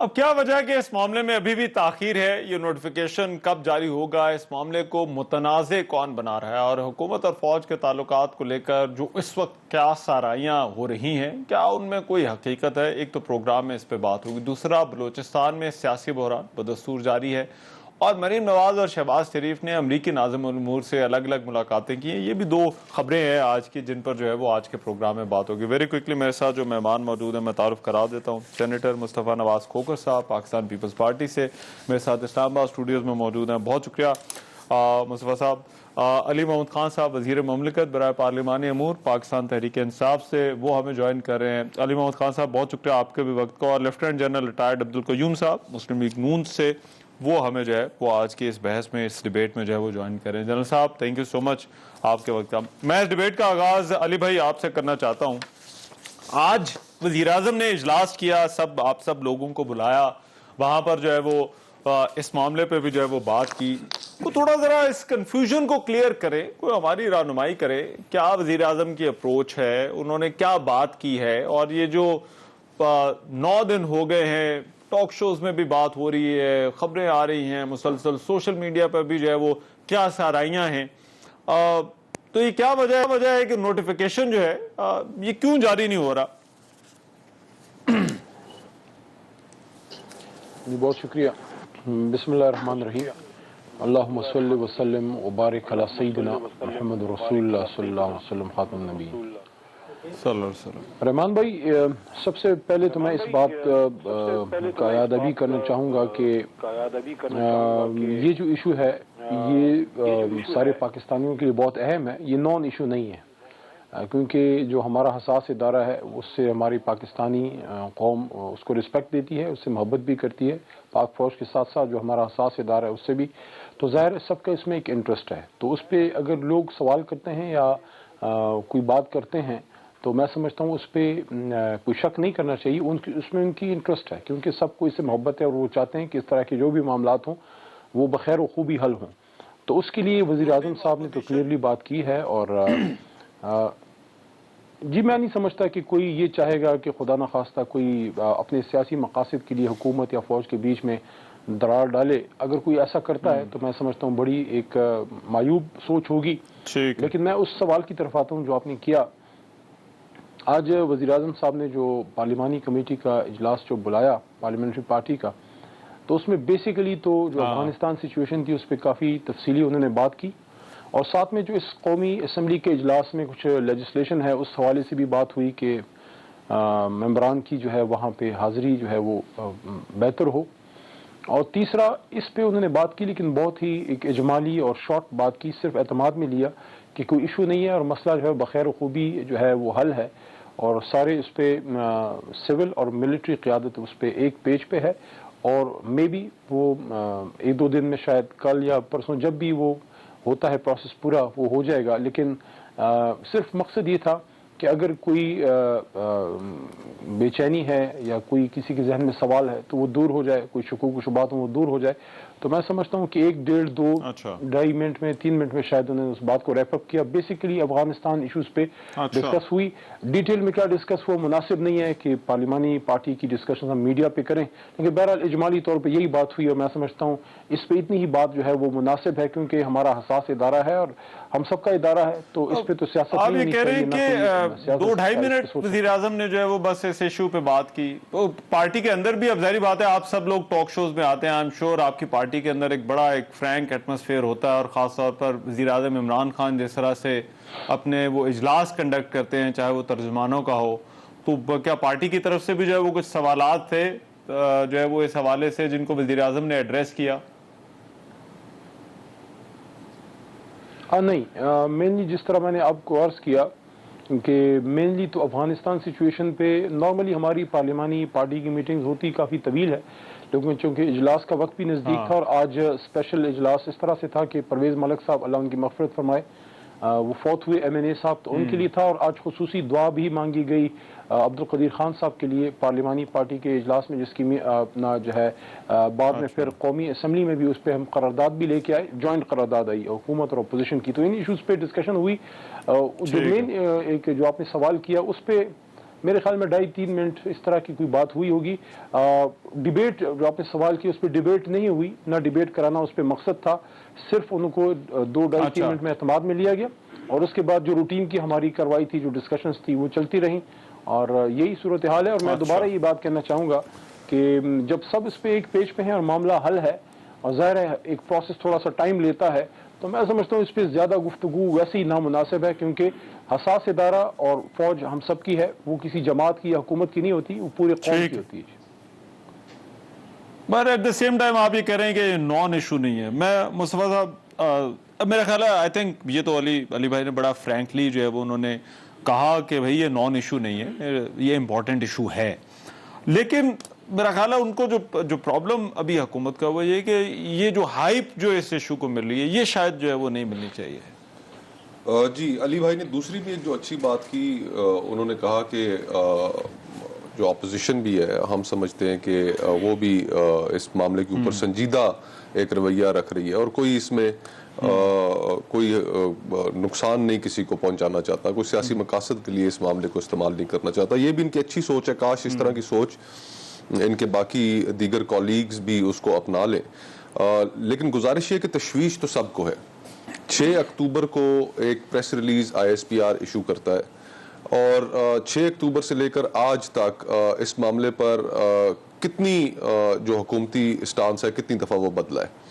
اب کیا وجہ ہے کہ اس معاملے میں ابھی بھی تاخیر ہے؟ یہ نوٹیفیکیشن کب جاری ہوگا؟ اس معاملے کو متنازع کون بنا رہا ہے؟ اور حکومت اور فوج کے تعلقات کو لے کر جو اس وقت کیا سارائیاں ہو رہی ہیں، کیا ان میں کوئی حقیقت ہے؟ ایک تو پروگرام میں اس پہ بات ہوگی، دوسرا بلوچستان میں سیاسی بحران بدستور جاری ہے، اور مریم نواز اور شہباز شریف نے امریکی ناظم الامور سے الگ الگ ملاقاتیں کی ہیں۔ یہ بھی دو خبریں ہیں آج کی جن پر جو ہے وہ آج کے پروگرام میں بات ہوگی۔ ویری کوئکلی میرے ساتھ جو مہمان موجود ہیں میں تعارف کرا دیتا ہوں۔ سینیٹر مصطفیٰ نواز کھوکھر صاحب پاکستان پیپلز پارٹی سے میرے ساتھ اسلام آباد اسٹوڈیوز میں موجود ہیں، بہت شکریہ مصطفیٰ صاحب۔ علی محمد خان صاحب وزیر مملکت برائے پارلیمانی امور پاکستان تحریک انصاف سے، وہ ہمیں جوائن کر رہے ہیں۔ علی محمد خان صاحب بہت شکریہ آپ کے بھی وقت کو۔ اور لیفٹیننٹ جنرل ریٹائرڈ عبدالقیوم صاحب مسلم لیگ نون سے، وہ ہمیں جو ہے وہ آج کی اس بحث میں، اس ڈیبیٹ میں جو ہے وہ جوائن کریں۔ جنرل صاحب تھینک یو سو مچ آپ کے وقت کا۔ میں اس ڈیبیٹ کا آغاز علی بھائی آپ سے کرنا چاہتا ہوں۔ آج وزیراعظم نے اجلاس کیا، آپ سب لوگوں کو بلایا، وہاں پر جو ہے وہ اس معاملے پہ بھی جو ہے وہ بات کی۔ وہ تھوڑا ذرا اس کنفیوژن کو کلیئر کرے، کوئی ہماری رہنمائی کرے، کیا وزیراعظم کی اپروچ ہے، انہوں نے کیا بات کی ہے، اور یہ جو 9 دن ہو گئے ہیں، ٹاک شوز میں بھی بات ہو رہی ہے، خبریں آ رہی ہیں مسلسل، سوشل میڈیا پر بھی جو ہے وہ کیا سارائیاں ہیں، تو یہ کیا وجہ ہے کہ نوٹیفیکیشن جو ہے یہ کیوں جاری نہیں ہو رہا؟ جی بہت شکریہ۔ بسم اللہ الرحمن الرحیم۔ اللہم صلی وسلم وبارک علی سیدنا محمد رسول اللہ صلی اللہ علیہ وسلم خاتم النبی صلی اللہ علیہ وسلم۔ رحمان بھائی، سب سے پہلے تو میں اس بات کا یادآوری کرنا چاہوں گا کہ یہ جو ایشو ہے یہ سارے پاکستانیوں کے لیے بہت اہم ہے، یہ نان ایشو نہیں ہے، کیونکہ جو ہمارا حساس ادارہ ہے اس سے ہماری پاکستانی قوم اس کو رسپیکٹ دیتی ہے، اس سے محبت بھی کرتی ہے، پاک فوج کے ساتھ ساتھ جو ہمارا حساس ادارہ ہے اس سے بھی، تو ظاہر ہے سب کا اس میں ایک انٹرسٹ ہے۔ تو اس پہ اگر لوگ سوال کرتے ہیں یا کوئی بات کرتے ہیں تو میں سمجھتا ہوں اس پہ کوئی شک نہیں کرنا چاہیے، اس میں ان کی انٹرسٹ ہے، کیونکہ سب کو اس سے محبت ہے اور وہ چاہتے ہیں کہ اس طرح کے جو بھی معاملات ہوں وہ بخیر و خوبی حل ہوں۔ تو اس کے لیے وزیر اعظم صاحب نے تو کلیئرلی بات کی ہے، اور جی میں نہیں سمجھتا کہ کوئی یہ چاہے گا کہ خدا نخواستہ کوئی اپنے سیاسی مقاصد کے لیے حکومت یا فوج کے بیچ میں درار ڈالے۔ اگر کوئی ایسا کرتا ہے تو میں سمجھتا ہوں بڑی ایک معیوب سوچ ہوگی۔ لیکن میں اس سوال کی طرف آتا ہوں جو آپ نے کیا۔ آج وزیر اعظم صاحب نے جو پارلیمانی کمیٹی کا اجلاس جو بلایا پارلیمنٹری پارٹی کا، تو اس میں بیسیکلی تو جو افغانستان سچویشن تھی اس پہ کافی تفصیلی انہوں نے بات کی، اور ساتھ میں جو اس قومی اسمبلی کے اجلاس میں کچھ لیجسلیشن ہے اس حوالے سے بھی بات ہوئی کہ ممبران کی جو ہے وہاں پہ حاضری جو ہے وہ بہتر ہو۔ اور تیسرا اس پہ انہوں نے بات کی، لیکن بہت ہی ایک اجمالی اور شارٹ بات کی، صرف اعتماد میں لیا کہ کوئی ایشو نہیں ہے اور مسئلہ جو ہے بخیر و خوبی جو ہے وہ حل ہے، اور سارے اس پہ سول اور ملٹری قیادت اس پہ ایک پیج پہ ہے، اور مے بی وہ 1-2 دن میں شاید کل یا پرسوں جب بھی وہ ہوتا ہے پروسیس پورا وہ ہو جائے گا۔ لیکن صرف مقصد یہ تھا کہ اگر کوئی بے چینی ہے یا کوئی کسی کے ذہن میں سوال ہے تو وہ دور ہو جائے، کوئی شکوک و شبہات وہ دور ہو جائے۔ تو میں سمجھتا ہوں کہ 1-1.5-2-2.5 منٹ میں 3 منٹ میں شاید انہوں نے اس بات کو ریپ اپ کیا۔ بیسیکلی افغانستان ایشوز پہ ڈسکس ہوئی، ڈیٹیل میں کیا ڈسکس ہوا مناسب نہیں ہے کہ پارلیمانی پارٹی کی ڈسکشن ہم میڈیا پہ کریں، لیکن بہرحال اجمالی طور پہ یہی بات ہوئی، اور میں سمجھتا ہوں اس پہ اتنی ہی بات جو ہے وہ مناسب ہے، کیونکہ ہمارا حساس ادارہ ہے اور ہم سب کا ادارہ ہے، تو اس پہ تو سیاست آپ یہ کہہ رہے ہیں کہ 2-2.5 منٹ وزیر اعظم نے جو ہے وہ بس اس ایشو پہ بات کی۔ پارٹی کے اندر بھی اب ظاہری بات ہے آپ سب لوگ ٹاک شوز میں آتے ہیں، آئی ایم شیور آپ کی پارٹی کے اندر ایک بڑا ایک فرینک ایٹماسفیئر ہوتا ہے، اور خاص طور پر وزیر اعظم عمران خان جس طرح سے اپنے وہ اجلاس کنڈکٹ کرتے ہیں چاہے وہ ترجمانوں کا ہو، تو کیا پارٹی کی طرف سے بھی جو ہے وہ کچھ سوالات تھے جو ہے وہ اس حوالے سے جن کو وزیر اعظم نے ایڈریس کیا؟ نہیں، مینلی جس طرح میں نے آپ کو عرض کیا کہ مینلی تو افغانستان سچویشن پہ نارملی ہماری پارلیمانی پارٹی کی میٹنگز ہوتی کافی طویل ہے، لیکن چونکہ اجلاس کا وقت بھی نزدیک تھا، اور آج اسپیشل اجلاس اس طرح سے تھا کہ پرویز ملک صاحب اللہ ان کی مغفرت فرمائے وہ فوت ہوئے ایم این اے صاحب، تو ان کے لیے تھا، اور آج خصوصی دعا بھی مانگی گئی عبدالقدیر خان صاحب کے لیے پارلیمانی پارٹی کے اجلاس میں، جس کی اپنا جو ہے بعد میں پھر قومی اسمبلی میں بھی اس پہ ہم قرارداد بھی لے کے آئے، جوائنٹ قرارداد آئی حکومت اور اپوزیشن کی، تو ان ایشوز پہ ڈسکشن ہوئی۔ جو مین ایک جو آپ نے سوال کیا اس پہ میرے خیال میں 2.5-3 منٹ اس طرح کی کوئی بات ہوئی ہوگی. ڈیبیٹ جو آپ نے سوال کی اس پہ ڈیبیٹ نہیں ہوئی, نہ ڈیبیٹ کرانا اس پہ مقصد تھا, صرف ان کو 2-2.5-3 منٹ میں اعتماد میں لیا گیا, اور اس کے بعد جو روٹین کی ہماری کاروائی تھی, جو ڈسکشنز تھی, وہ چلتی رہیں, اور یہی صورتحال ہے. اور میں دوبارہ یہ بات کہنا چاہوں گا کہ جب سب اس پہ ایک پیج پہ ہیں اور معاملہ حل ہے, اور ظاہر ہے ایک پروسیس تھوڑا سا ٹائم لیتا ہے, تو میں سمجھتا ہوں اس پہ زیادہ گفتگو ویسے ہی نامناسب ہے, کیونکہ حساس ادارہ اور فوج ہم سب کی ہے, وہ کسی جماعت کی یا حکومت کی نہیں ہوتی, وہ پورے قوم کی ہوتی ہے. But at the same time آپ یہ کہہ رہے ہیں کہ نان ایشو نہیں ہے. میں مصطفیٰ صاحب میرا خیال ہے آئی تھنک یہ تو علی بھائی نے بڑا فرینکلی جو ہے وہ انہوں نے کہا کہ بھائی یہ نان ایشو نہیں ہے, یہ امپورٹنٹ ایشو ہے. لیکن میرا خیال ہے ان کو جو پرابلم ابھی حکومت کا وہ یہ کہ یہ جو ہائپ جو اس ایشو کو مل رہی ہے, یہ شاید جو ہے وہ نہیں ملنی چاہیے. جی, علی بھائی نے دوسری بھی ایک جو اچھی بات کی, انہوں نے کہا کہ جو اپوزیشن بھی ہے, ہم سمجھتے ہیں کہ وہ بھی اس معاملے کے اوپر سنجیدہ ایک رویہ رکھ رہی ہے, اور کوئی اس میں کوئی نقصان نہیں کسی کو پہنچانا چاہتا, کوئی سیاسی مقاصد کے لیے اس معاملے کو استعمال نہیں کرنا چاہتا. یہ بھی ان کی اچھی سوچ ہے, کاش اس طرح کی سوچ ان کے باقی دیگر کولیگز بھی اس کو اپنا لیں. لیکن گزارش یہ کہ تشویش تو سب کو ہے. 6 اکتوبر کو ایک پریس ریلیز ISPR ایشو کرتا ہے, اور 6 اکتوبر سے لے کر آج تک اس معاملے پر کتنی جو حکومتی اسٹانس ہے, کتنی دفعہ وہ بدلا ہے.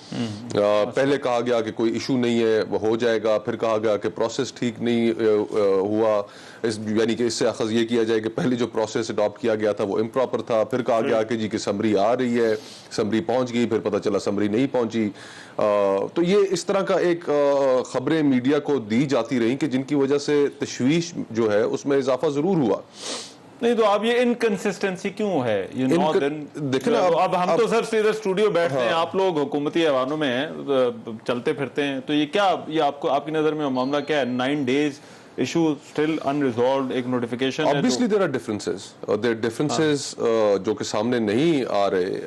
پہلے کہا گیا کہ کوئی ایشو نہیں ہے, وہ ہو جائے گا, پھر کہا گیا کہ پروسیس ٹھیک نہیں ہوا, یعنی کہ اس سے اخذ یہ کیا جائے کہ پہلے جو پروسیس اڈاپٹ کیا گیا تھا وہ امپراپر تھا, پھر کہا گیا کہ جی کہ سمری آ رہی ہے, سمری پہنچ گئی, پھر پتہ چلا سمری نہیں پہنچی. تو یہ اس طرح کا ایک خبریں میڈیا کو دی جاتی رہیں کہ جن کی وجہ سے تشویش جو ہے اس میں اضافہ ضرور ہوا. نہیں تو اب یہ انکنسسٹنسی کیوں ہے؟ دیکھیں اب ہم تو سر سیدھے اسٹوڈیو بیٹھتے ہیں, آپ لوگ حکومتی ایوانوں میں ہیں, چلتے پھرتے ہیں, تو یہ کیا, یہ آپ کی نظر میں معاملہ کیا ہے؟ 9 days issue still unresolved, ایک نوٹیفیکیشن ہے. Obviously there are differences جو کہ سامنے نہیں آ رہے,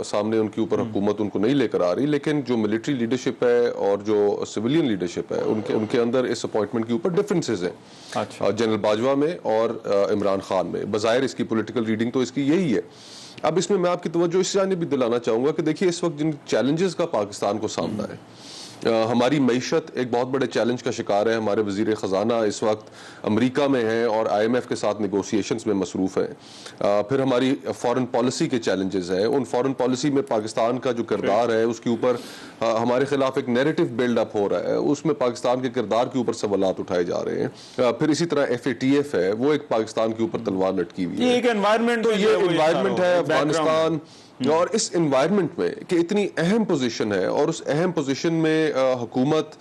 سامنے ان کے اوپر حکومت ان کو نہیں لے کر آ رہی, لیکن جو ملٹری لیڈرشپ ہے اور جو سویلین لیڈرشپ ہے ان کے اندر اس اپوائنٹمنٹ کے اوپر ڈفرینسز ہیں. جنرل باجوہ میں اور عمران خان میں بظاہر اس کی پولیٹیکل ریڈنگ تو اس کی یہی ہے. اب اس میں آپ کی توجہ اس جانب بھی دلانا چاہوں گا کہ دیکھیے اس وقت جن چیلنجز کا پاکستان کو سامنا ہے, ہماری معیشت ایک بہت بڑے چیلنج کا شکار ہے. ہمارے وزیر خزانہ اس وقت امریکہ میں ہیں اور IMF کے ساتھ نیگوسیشنز میں مصروف ہیں. پھر ہماری فارن پالیسی کے چیلنجز ہیں, ان فارن پالیسی میں پاکستان کا جو کردار ہے اس کے اوپر ہمارے خلاف ایک نیریٹو بلڈ اپ ہو رہا ہے, اس میں پاکستان کے کردار کے اوپر سوالات اٹھائے جا رہے ہیں. پھر اسی طرح FATF ہے, وہ ایک پاکستان کے اوپر تلوار لٹکی ہوئی ہے. یہ ایک انوائرمنٹ, تو یہ انوائرمنٹ ہے افغانستان, اور اس انوائرمنٹ میں کہ اتنی اہم پوزیشن ہے, اور اس اہم پوزیشن میں حکومت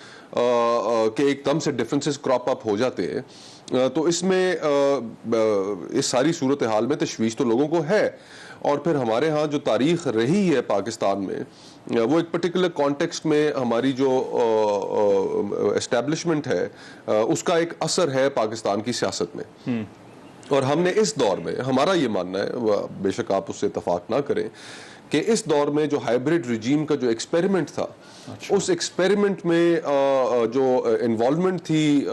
کے ایک دم سے ڈفرینسز کراپ اپ ہو جاتے ہیں, تو اس میں اس ساری صورتحال میں تشویش تو لوگوں کو ہے. اور پھر ہمارے ہاں جو تاریخ رہی ہے پاکستان میں, وہ ایک پرٹیکولر کانٹیکسٹ میں ہماری جو اسٹیبلشمنٹ ہے اس کا ایک اثر ہے پاکستان کی سیاست میں. اور ہم نے اس دور میں, ہمارا یہ ماننا ہے, بے شک آپ اس سے اتفاق نہ کریں, کہ اس دور میں جو ہائبرڈ رجیم کا جو ایکسپیریمنٹ تھا, اس ایکسپیریمنٹ میں جو انوالومنٹ تھی,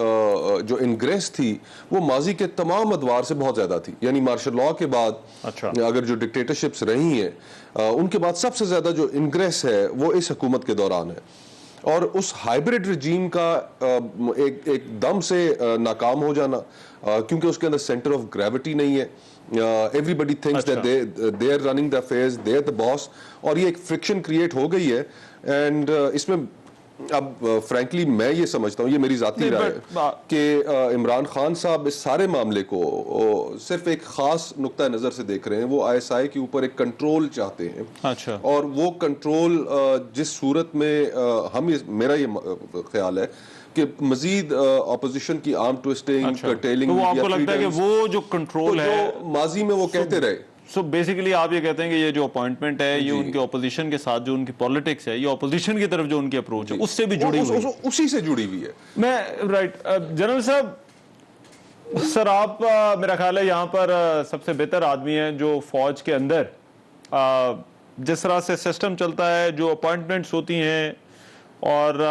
جو انگریس تھی, وہ ماضی کے تمام ادوار سے بہت زیادہ تھی. یعنی مارشل لاء کے بعد اگر جو ڈکٹیٹرشپس رہی ہیں, ان کے بعد سب سے زیادہ جو انگریس ہے وہ اس حکومت کے دوران ہے. اور اس ہائبرڈ رجیم کا ایک دم سے ناکام ہو جانا, کیونکہ اس کے اندر سینٹر آف گریوٹی نہیں ہے, everybody thinks that they are running the affairs, they are the boss, اور یہ ایک فرکشن کریٹ ہو گئی ہے. اینڈ اس میں اب فرینکلی میں یہ سمجھتا ہوں, یہ میری ذاتی رائے ہے, کہ عمران خان صاحب اس سارے معاملے کو صرف ایک خاص نقطہ نظر سے دیکھ رہے ہیں. وہ ISI کے اوپر ایک کنٹرول چاہتے ہیں, اور وہ کنٹرول جس صورت میں میرا یہ خیال ہے کہ مزید اپوزیشن کی آرم ٹوئسٹنگ, کرٹیلنگ, وہ آپ کو لگتا ہے کہ وہ جو کنٹرول ہے ماضی میں وہ کہتے رہے. سو بیسیکلی آپ یہ کہتے ہیں کہ یہ جو اپوائنٹمنٹ ہے یہ ان کے اپوزیشن کے ساتھ جو ان کی پالیٹکس ہے, یہ اپوزیشن کی طرف جو ان کی اپروچ ہے اس سے بھی جڑی ہوئی ہے, اسی سے جڑی ہوئی ہے. میں رائٹ. جنرل صاحب, سر آپ میرا خیال ہے یہاں پر سب سے بہتر آدمی ہیں جو فوج کے اندر جس طرح سے سسٹم چلتا ہے, جو اپوائنٹمنٹس ہوتی ہیں, اور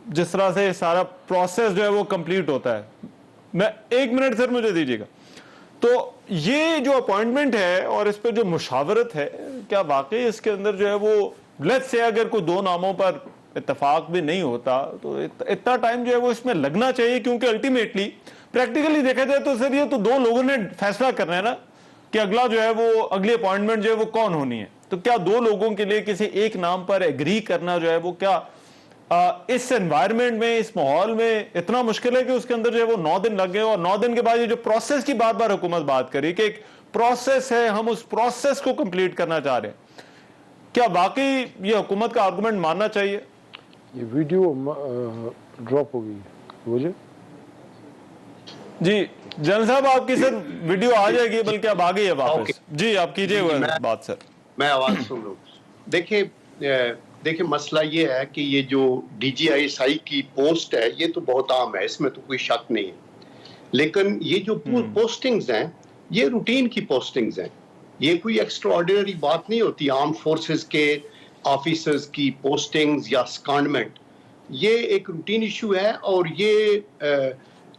جس طرح سے سارا پروسیس جو ہے وہ کمپلیٹ ہوتا ہے. میں 1 منٹ سر مجھے دیجیے گا. تو یہ جو اپوائنٹمنٹ ہے اور اس پہ جو مشاورت ہے، کیا واقعی اس کے اندر جو ہے وہ لیٹس سے اگر کوئی 2 ناموں پر اتفاق بھی نہیں ہوتا تو اتنا ٹائم جو ہے وہ اس میں لگنا چاہیے؟ کیونکہ الٹیمیٹلی پریکٹیکلی دیکھا جائے تو سر یہ تو 2 لوگوں نے فیصلہ کرنا ہے نا کہ اگلا جو ہے وہ اگلی اپوائنٹمنٹ جو ہے وہ کون ہونی ہے. تو کیا 2 لوگوں کے لیے کسی ایک نام پر ایگری کرنا جو ہے وہ کیا اس انوائرمنٹ میں، اس ماحول میں اتنا مشکل ہے کہ اس کے اندر جو ہے وہ 9 دن لگ گئے؟ اور 9 دن کے بعد یہ جو پروسیس کی بار بار حکومت بات کری کہ ایک پروسیس ہے، ہم اس پروسیس کو کمپلیٹ کرنا چاہ رہے ہیں، کیا واقعی یہ حکومت کا آرگومنٹ ماننا چاہیے؟ یہ ویڈیو ڈراپ ہو گئی مجھے. جی جنرل صاحب آپ کی سر ویڈیو آ جائے گی، بلکہ اب آ گئی ہے واپس. جی آپ کیجئے بات سر. میں آواز سن لوں. دیکھیں مسئلہ یہ ہے کہ یہ جو D G I S I کی پوسٹ ہے یہ تو بہت عام ہے، اس میں تو کوئی شک نہیں ہے، لیکن یہ جو پوسٹنگز ہیں یہ روٹین کی پوسٹنگز ہیں، یہ کوئی ایکسٹرا آرڈینری بات نہیں ہوتی. آرم فورسز کے آفیسرز کی پوسٹنگز یا سیکنڈمنٹ یہ ایک روٹین ایشو ہے، اور یہ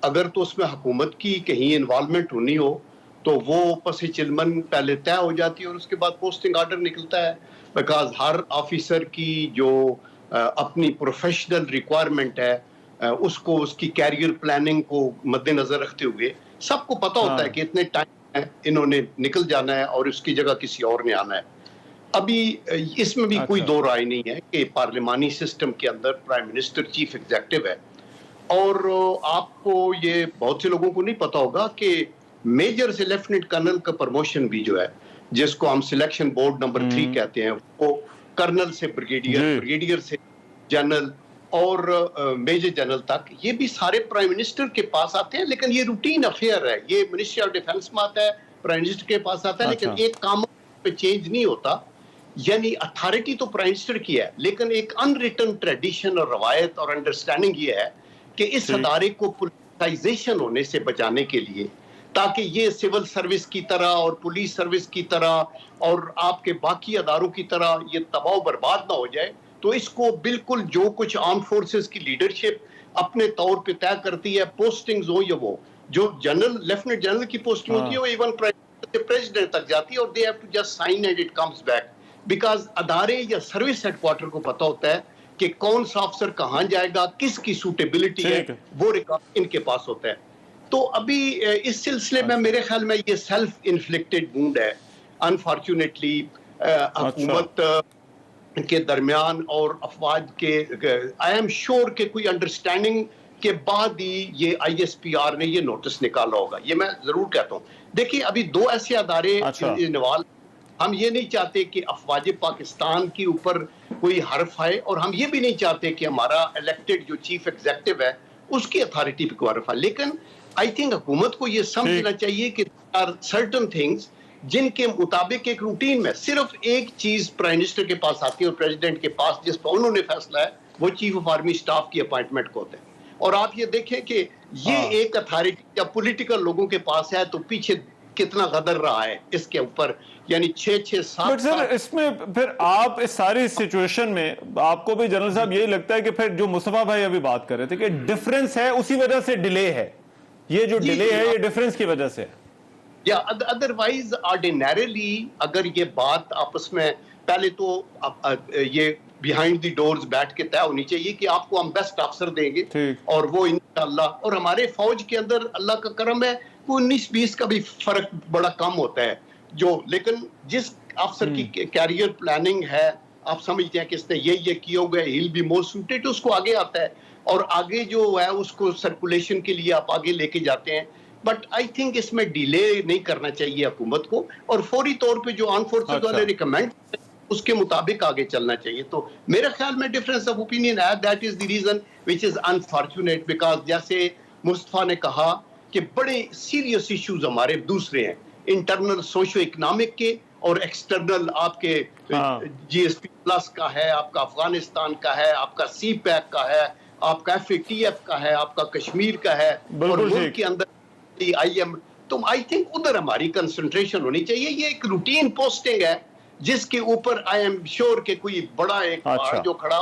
اگر تو اس میں حکومت کی کہیں انوالومنٹ ہونی ہو تو وہ پس چلمن پہلے طے ہو جاتی ہے اور اس کے بعد پوسٹنگ آرڈر نکلتا ہے، بیکاز ہر آفیسر کی جو اپنی پروفیشنل ریکوائرمنٹ ہے اس کو، اس کی کیریئر پلاننگ کو مد نظر رکھتے ہوئے سب کو پتہ ہوتا ہے کہ اتنے ٹائم ہے انہوں نے نکل جانا ہے اور اس کی جگہ کسی اور نے آنا ہے. ابھی اس میں بھی کوئی 2 رائے نہیں ہے کہ پارلیمانی سسٹم کے اندر پرائم منسٹر چیف ایگزیکٹو ہے، اور آپ کو یہ بہت سے لوگوں کو نہیں پتا ہوگا کہ میجر سے لیفٹیننٹ کرنل کا پرموشن بھی جو ہے، جس کو ہم سلیکشن بورڈ نمبر 3 کہتے ہیں، وہ کرنل سے بریگیڈیئر، بریگیڈیئر سے جنرل اور میجر جنرل تک، یہ بھی سارے پرائم منسٹر کے پاس آتے ہیں. لیکن یہ روٹین افیئر ہے، یہ منسٹری آف ڈیفنس میں آتا ہے، پرائم منسٹر کے پاس آتا ہے، لیکن ایک کام پہ چینج نہیں ہوتا. یعنی اتھارٹی تو پرائم منسٹر کی ہے، لیکن ایک ان ریٹن ٹریڈیشن اور روایت اور انڈرسٹینڈنگ یہ ہے کہ اس ادارے کو پولیٹائزیشن ہونے سے بچانے کے لیے، تاکہ یہ سول سروس کی طرح اور پولیس سروس کی طرح اور آپ کے باقی اداروں کی طرح یہ تباہ و برباد نہ ہو جائے، تو اس کو بالکل جو کچھ آرم فورسز کی لیڈرشپ اپنے طور پہ طے کرتی ہے، پوسٹنگز ہو یا وہ جو جنرل لیفٹیننٹ جنرل کی پوسٹنگ ہوتی ہے، وہ ایون پریزیڈنٹ تک جاتی ہے، اور they have to just sign and it comes back, because ادارے یا سروس ہیڈ کوارٹر کو پتہ ہوتا ہے کہ کون سا افسر کہاں جائے گا، کس کی سوٹیبلٹی ہے، وہ ریکارڈ ان کے پاس ہوتا ہے. تو ابھی اس سلسلے میں میرے خیال میں یہ سیلف انفلکٹڈ وونڈ ہے انفارچونیٹلی حکومت کے درمیان اور افواج کے. آئی ایم شیور کہ کوئی انڈرسٹینڈنگ کے بعد ہی یہ آئی ایس پی آر نے یہ نوٹس نکالا ہوگا، یہ میں ضرور کہتا ہوں. دیکھیے ابھی 2 ایسے ادارے انوالو، ہم یہ نہیں چاہتے کہ افواج پاکستان کے اوپر کوئی حرف آئے، اور ہم یہ بھی نہیں چاہتے کہ ہمارا الیکٹڈ جو چیف ایگزیکٹو ہے اس کی اتھارٹی پہ کوئی حرف آئے. لیکن آئی تھنک حکومت کو یہ سمجھنا چاہیے کہ سرٹن تھنگز جن کے مطابق ایک روٹین میں صرف ایک چیز پرائم منسٹر کے پاس آتی ہے اور پریزیڈنٹ کے پاس جس پر انہوں نے فیصلہ ہے وہ چیف آف آرمی اسٹاف کی اپوائنٹمنٹ کو ہوتا ہے. اور آپ یہ دیکھیں کہ یہ ایک اتھارٹی یا پولیٹیکل لوگوں کے پاس ہے تو پیچھے کتنا غدر رہا ہے اس کے اوپر، یعنی 6-7 سر اس میں پھر آپ اس ساری سچویشن میں آپ کو بھی جنرل صاحب یہی لگتا ہے کہ پھر جو مصطفیٰ بھائی ابھی بات کر رہے تھے کہ ڈیفرنس ہے اسی وجہ سے ڈیلے ہے، یہ جو ڈیلے ہے یہ ڈیفرنس کی وجہ سے، یا ادروائز آرڈینریلی اگر یہ بات آپس میں پہلے تو یہ بیہائنڈ دی ڈورز بیٹھ کے طے ہونی چاہیے کہ آپ کو ہم بیسٹ افسر دیں گے، اور وہ انشاءاللہ، اور ہمارے فوج کے اندر اللہ کا کرم ہے وہ 19-20 کا بھی فرق بڑا کم ہوتا ہے جو، لیکن جس افسر کی کیریئر پلاننگ ہے آپ سمجھتے ہیں کہ اس نے یہ کیا ہوگا، ہیل بی مور سوٹیڈ، اس کو آگے آتا ہے اور آگے جو ہے اس کو سرکولیشن کے لیے آپ آگے لے کے جاتے ہیں. بٹ آئی تھنک اس میں ڈیلے نہیں کرنا چاہیے حکومت کو، اور فوری طور پہ جو آرم فورسز والے ریکمینڈ اس کے مطابق آگے چلنا چاہیے. تو میرے خیال میں ڈفرینس آف اوپینین ہے، that is the reason which is unfortunate, because جیسے مصطفیٰ نے کہا کہ بڑے سیریس ایشوز ہمارے دوسرے ہیں، انٹرنل سوشو اکنامک کے اور ایکسٹرنل آپ کے جی ایس پی پلس کا ہے، آپ کا افغانستان کا ہے، آپ کا سی پیک کا ہے، آپ کا ایف اے ٹی ایف کا ہے، آپ کا کشمیر کا ہے، اور ملک کے اندر آئی ایم. تو آئی تھنک ادھر ہماری کنسنٹریشن ہونی چاہیے. یہ ایک روٹین پوسٹنگ ہے جس کے اوپر آئی ایم شیور کہ کوئی بڑا ایک جو کھڑا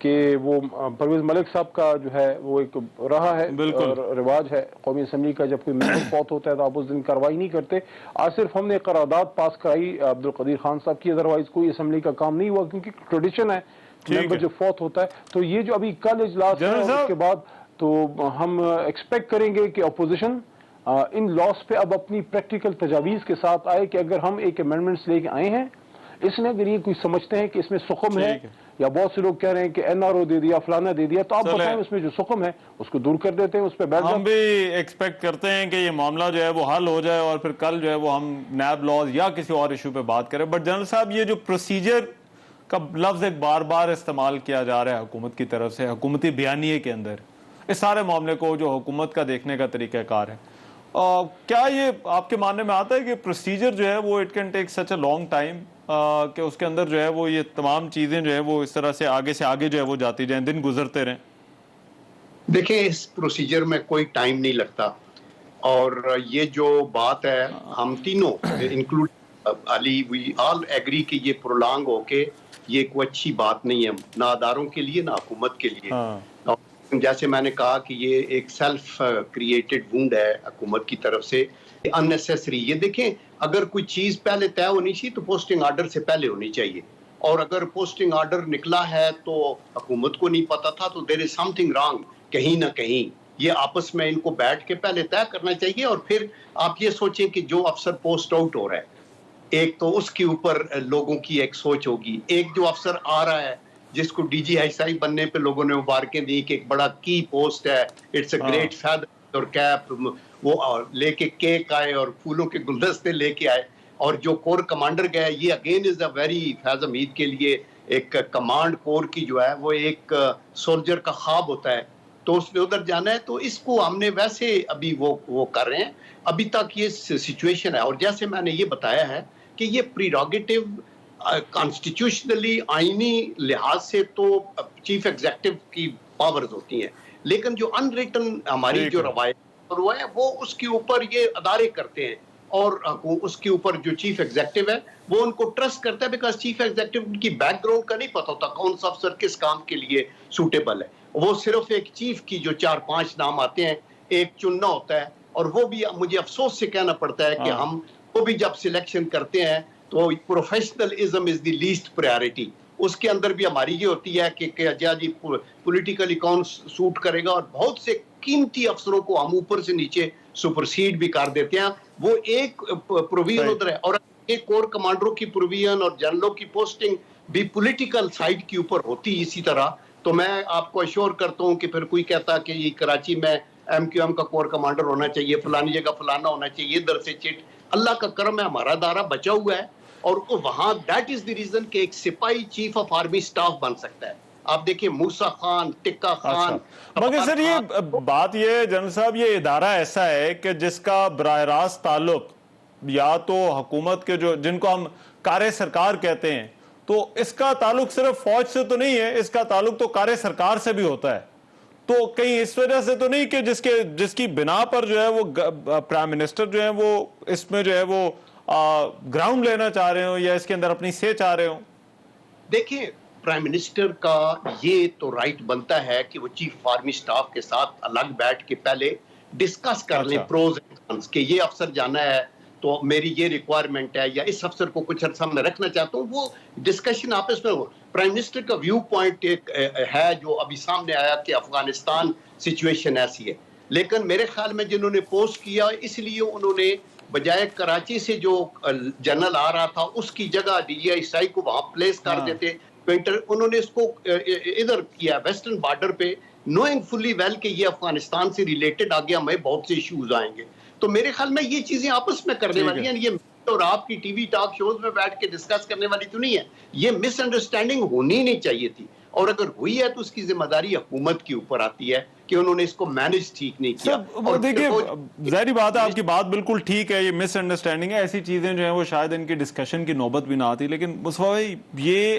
کہ وہ پرویز ملک صاحب کا جو ہے وہ ایک رہا ہے رواج ہے قومی اسمبلی کا، جب کوئی ممبر فوت ہوتا ہے تو آپ اس دن کارروائی نہیں کرتے. آج صرف ہم نے قرارداد پاس کرائی عبدالقدیر خان صاحب کی، ادروائز کوئی اسمبلی کا کام نہیں ہوا، کیونکہ ٹریڈیشن ہے ممبر جو فوت ہوتا ہے. تو یہ جو ابھی کل اجلاس ہے اس کے بعد تو ہم ایکسپیکٹ کریں گے کہ اپوزیشن ان لاس پہ اب اپنی پریکٹیکل تجاویز کے ساتھ آئے کہ اگر ہم ایک امینڈمنٹس لے کے آئے ہیں، اس میں اگر یہ کوئی سمجھتے ہیں کہ اس میں سقم ہے، یا بہت سے لوگ کہہ رہے ہیں کہ این آر او دے دیا فلانا دے دیا، تو آپ بتائیں اس میں جو سقم ہے اس کو دور کر دیتے ہیں، اس پہ بیٹھ جاتے ہیں. ہم بھی ایکسپیکٹ کرتے ہیں کہ یہ معاملہ جو ہے وہ حل ہو جائے اور پھر کل جو ہے وہ ہم نیب لاز یا کسی اور ایشو پہ بات کریں. بٹ جنرل صاحب یہ جو پروسیجر کا لفظ ایک بار بار استعمال کیا جا رہا ہے حکومت کی طرف سے حکومتی بیانیے کے اندر، اس سارے معاملے کو جو حکومت کا دیکھنے کا طریقہ کار ہے، کیا یہ آپ کے ماننے میں آتا ہے کہ پروسیجر جو ہے وہ it can take such a long time کہ اس کے اندر جو ہے وہ یہ تمام چیزیں جو ہے وہ اس طرح سے آگے جو ہے وہ جاتی جائیں، دن گزرتے رہیں؟ دیکھیں اس پروسیجر میں کوئی ٹائم نہیں لگتا، اور یہ جو بات ہے ہم تینوں انکلوڈ علی وی آل ایگری کہ یہ پرولانگ ہو کے یہ کوئی اچھی بات نہیں ہے، نہ اداروں کے لیے نہ حکومت کے لیے. جیسے میں نے کہا کہ یہ ایک سیلف کریٹڈ وونڈ ہے حکومت کی طرف سے، اننیسیسری. یہ دیکھیں اگر کوئی چیز پہلے طے ہونی چاہیے تو پوسٹنگ آرڈر سے پہلے ہونی چاہیے، اور اگر پوسٹنگ آرڈر نکلا ہے تو حکومت کو نہیں پتا تھا تو دیر از سم تھنگ رانگ کہیں نہ کہیں. یہ آپس میں ان کو بیٹھ کے پہلے طے کرنا چاہیے، اور پھر آپ یہ سوچیں کہ جو افسر پوسٹ آؤٹ ہو رہا ہے ایک تو اس کے اوپر لوگوں کی ایک سوچ ہوگی، ایک جو افسر آ رہا ہے جس کو D G I S I بننے پہ لوگوں نے مبارکیں دی کہ ایک بڑا کی پوسٹ ہے، اٹس اے گریٹ فیدر اور کیپ، وہ لے کے کیک آئے اور پھولوں کے گلدستے لے کے آئے. اور جو کور کمانڈر گئے یہ اگین از اے ویری فیض حمید کے لیے ایک کمانڈ کور کی جو ہے وہ ایک سولجر کا خواب ہوتا ہے، تو اس نے ادھر جانا ہے. تو اس کو ہم نے ویسے ابھی وہ کر رہے ہیں ابھی تک یہ سچویشن ہے. اور جیسے میں نے یہ بتایا ہے کہ یہ پریروگیٹو کانسٹیٹیوشنلی آئینی لحاظ سے تو چیف ایگزیکٹو کی پاورز ہوتی ہیں، لیکن جو ان ریٹن ہماری جو روایت ہوا ہے وہ اس کے اوپر یہ ادارے کرتے ہیں، اور اس کے اوپر جو چیف ایگزیکٹو ہے وہ ان کو ٹرسٹ کرتا ہے، بیکاز چیف ایگزیکٹو کی بیک گراؤنڈ کا نہیں پتا ہوتا کون سا افسر کس کام کے لیے سوٹیبل ہے. وہ صرف ایک چیف کی جو 4-5 نام آتے ہیں ایک چننا ہوتا ہے، اور وہ بھی مجھے افسوس سے کہنا پڑتا ہے کہ ہم وہ بھی جب سلیکشن کرتے ہیں تو professionalism is the least priority. اس کے اندر بھی ہماری یہ ہوتی ہے کہ جی پولیٹیکلی کون سوٹ کرے گا، اور بہت سے قیمتی افسروں کو ہم اوپر سے نیچے سپرسیڈ بھی کر دیتے ہیں. وہ ایک پروویژن ادھر ہے، اور ایک کور کمانڈروں کی پروویژن اور جنرلوں کی پوسٹنگ بھی پولیٹیکل سائڈ کے اوپر ہوتی اسی طرح. تو میں آپ کو اشور کرتا ہوں کہ پھر کوئی کہتا کہ یہ کراچی میں ایم کیو ایم کا کور کمانڈر ہونا چاہیے، فلانی جگہ فلانا ہونا چاہیے، ادھر سے چٹ. اللہ کا کرم ہے ہمارا ادارہ بچا ہوا ہے، اور وہاں دیٹ از دی ریزن کہ ایک سپاہی چیف آف آرمی سٹاف بن سکتا ہے. آپ دیکھیں موسیٰ خان، ٹکا خان. مگر سر یہ بات یہ جنرل صاحب یہ ادارہ ایسا ہے کہ جس کا براہ راست تعلق یا تو حکومت کے جو جن کو ہم کار سرکار کہتے ہیں، تو اس کا تعلق صرف فوج سے تو نہیں ہے، اس کا تعلق تو کار سرکار سے بھی ہوتا ہے. تو کہیں اس وجہ سے تو نہیں کہ جس کی بنا پر جو ہے وہ پرائم منسٹر جو ہے وہ اس میں جو ہے وہ گراؤنڈ لینا چاہ رہے ہوں یا اس کے اندر اپنی سے چاہ رہے ہوں؟ دیکھیں پرائم منسٹر کا یہ تو رائٹ بنتا ہے کہ وہ چیف آرمی سٹاف کے ساتھ الگ بیٹھ کے پہلے ڈسکس کر لیں پروز اینڈ کونس کہ یہ افسر جانا ہے تو میری یہ ریکوائرمنٹ ہے، یا اس افسر کو کچھ عرصہ میں رکھنا چاہتا ہوں. وہ ڈسکشن آپس میں ہو. پرائم منسٹر کا ویو پوائنٹ ایک ہے جو ابھی سامنے آیا کہ افغانستان سچویشن ایسی ہے، لیکن میرے خیال میں جنہوں نے پوسٹ کیا اس لیے انہوں نے بجائے کراچی سے جو جنرل آ رہا تھا اس کی جگہ D G I S I کو وہاں پلیس کر دیتے. انہوں نے اس کو ادھر کیا ویسٹرن بارڈر پہ، نوئنگ فلی ویل کہ یہ افغانستان سے ریلیٹڈ آگے ہمیں بہت سے ایشوز آئیں گے. تو میرے خیال میں یہ چیزیں آپس میں کرنے والی ہیں، یہ اور آپ کی ٹی وی ٹاک شوز میں بیٹھ کے ڈسکس کرنے والی تو نہیں ہے. یہ مس انڈرسٹینڈنگ ہونی نہیں چاہیے تھی، اور اگر ہوئی ہے تو اس کی ذمہ داری حکومت کے اوپر آتی ہے کہ انہوں نے اس کو مینج ٹھیک نہیں کیا. دیکھیے ظاہری بات ہے، آپ کی بات بالکل ٹھیک ہے، یہ مس انڈرسٹینڈنگ ہے، ایسی چیزیں جو ہیں وہ شاید ان کی ڈسکشن کی نوبت بھی نہ آتی. لیکن مصطفیٰ بھائی یہ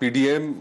PDM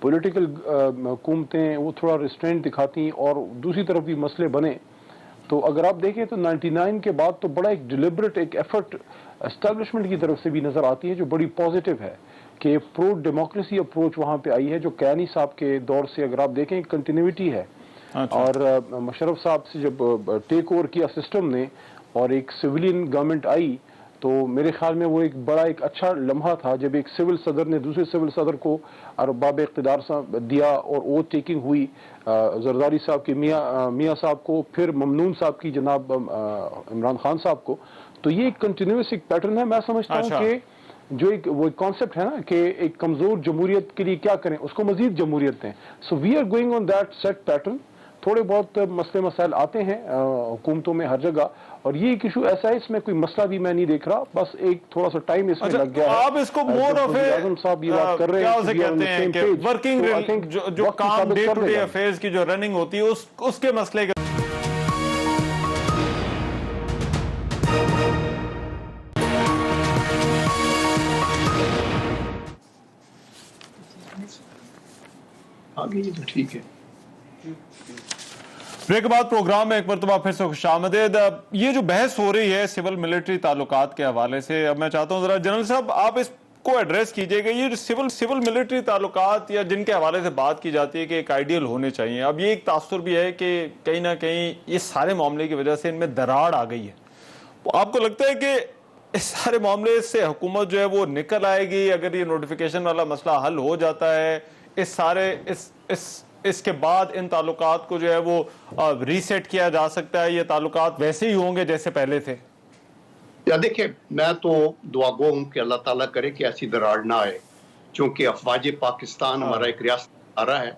پولیٹیکل حکومتیں وہ تھوڑا ریسٹرینٹ دکھاتی اور دوسری طرف بھی مسئلے بنے. تو اگر آپ دیکھیں تو 99 کے بعد تو بڑا ایک ڈیلیبریٹ ایک ایفرٹ اسٹیبلشمنٹ کی طرف سے بھی نظر آتی ہے جو بڑی پازیٹیو ہے کہ پرو ڈیموکریسی اپروچ وہاں پہ آئی ہے جو کیانی صاحب کے دور سے اگر آپ دیکھیں کنٹینیوٹی ہے. اور مشرف صاحب سے جب ٹیک اوور کیا سسٹم نے اور ایک سویلین گورنمنٹ آئی تو میرے خیال میں وہ ایک بڑا ایک اچھا لمحہ تھا جب ایک سول صدر نے دوسرے سول صدر کو ارباب اقتدار دیا اور اوتھ ٹیکنگ ہوئی زرداری صاحب کی میاں صاحب کو پھر ممنون صاحب کی جناب عمران خان صاحب کو. تو یہ ایک کنٹینیوس ایک پیٹرن ہے. میں سمجھتا ہوں کہ جو ایک وہ کانسیپٹ ہے نا کہ ایک کمزور جمہوریت کے لیے کیا کریں اس کو مزید جمہوریت دیں. So we are going on that set pattern. تھوڑے بہت مسئلے مسائل آتے ہیں حکومتوں میں ہر جگہ اور یہ ایک ایشو ایسا ہے اس میں کوئی مسئلہ بھی میں نہیں دیکھ رہا بس ایک تھوڑا سا ٹائم اس میں لگ گیا ہے. آپ اس کو مور آف اعظم صاحب یہ بات کر رہے ہیں کہتے ہیں کہ ورکنگ جو کام ڈے ٹو ڈے افیئرز کی جو رننگ ہوتی ہے اس کے مسئلے کے آگے یہ تو ٹھیک ہے. بریک کے بعد پروگرام میں ایک مرتبہ پھر سے خوش آمدید. یہ جو بحث ہو رہی ہے سول ملٹری تعلقات کے حوالے سے اب میں چاہتا ہوں ذرا جنرل صاحب آپ اس کو ایڈریس کیجئے گا. یہ سول ملٹری تعلقات یا جن کے حوالے سے بات کی جاتی ہے کہ ایک آئیڈیل ہونے چاہیے, اب یہ ایک تاثر بھی ہے کہ کہیں نہ کہیں یہ سارے معاملے کی وجہ سے ان میں دراڑ آ گئی ہے. آپ کو لگتا ہے کہ اس سارے معاملے سے حکومت جو ہے وہ نکل آئے گی اگر یہ نوٹیفیکیشن والا مسئلہ حل ہو جاتا ہے؟ اس کے بعد ان تعلقات کو جو ہے وہ ریسیٹ کیا جا سکتا ہے, یہ تعلقات ویسے ہی ہوں گے جیسے پہلے تھے؟ یا دیکھیں میں تو دعا گو ہوں کہ اللہ تعالیٰ کرے کہ ایسی دراڑ نہ آئے, چونکہ افواج پاکستان ہمارا ایک ریاست ادارہ ہے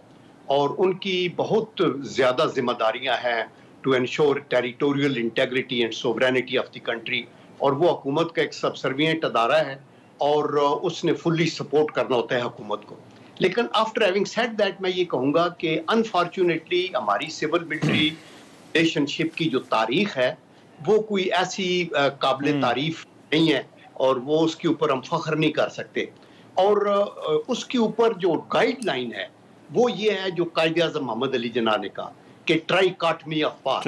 اور ان کی بہت زیادہ ذمہ داریاں ہیں to ensure territorial integrity and sovereignty of the country, اور وہ حکومت کا ایک سبسروینٹ ادارہ ہے اور اس نے فلی سپورٹ کرنا ہوتا ہے حکومت کو. لیکن آفٹر ہیونگ سیڈ دیٹ میں یہ کہوں گا کہ انفارچونیٹلی ہماری سول ملٹری ریلیشن شپ کی جو تاریخ ہے وہ کوئی ایسی قابل تعریف نہیں ہے اور وہ اس کے اوپر ہم فخر نہیں کر سکتے. اور اس کے اوپر جو گائیڈ لائن ہے وہ یہ ہے جو قائد اعظم محمد علی جناح نے کہا کہ ٹرائی کاٹمی آف پار,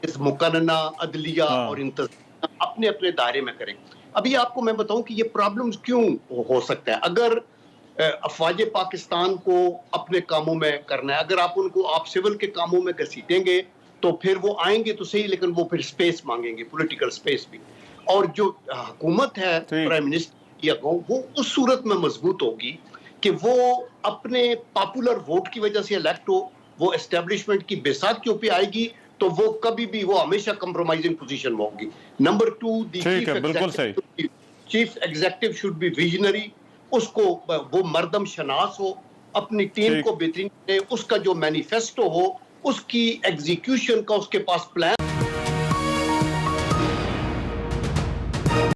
اس مقننہ عدلیہ اور انتظامیہ اپنے اپنے دائرے میں کریں. ابھی آپ کو میں بتاؤں کہ یہ پرابلمز کیوں ہو سکتا ہے. اگر افواج پاکستان کو اپنے کاموں میں کرنا ہے, اگر آپ ان کو آپ سول کے کاموں میں گھسیٹیں گے تو پھر وہ آئیں گے تو صحیح لیکن وہ پھر سپیس مانگیں گے, پولیٹیکل سپیس بھی. اور جو حکومت ہے پرائم منسٹر وہ اس صورت میں مضبوط ہوگی کہ وہ اپنے پاپولر ووٹ کی وجہ سے الیکٹ ہو, وہ اسٹیبلشمنٹ کی بیسات کے اوپر آئے گی تو وہ کبھی بھی وہ ہمیشہ کمپرومائزنگ پوزیشن میں ہوگی. Number 2 chief executive should be visionary, اس کو وہ مردم شناس ہو, اپنی ٹیم کو بہترین کرے, اس کا جو مینیفیسٹو ہو اس کی ایگزیکیوشن کا اس کے پاس پلان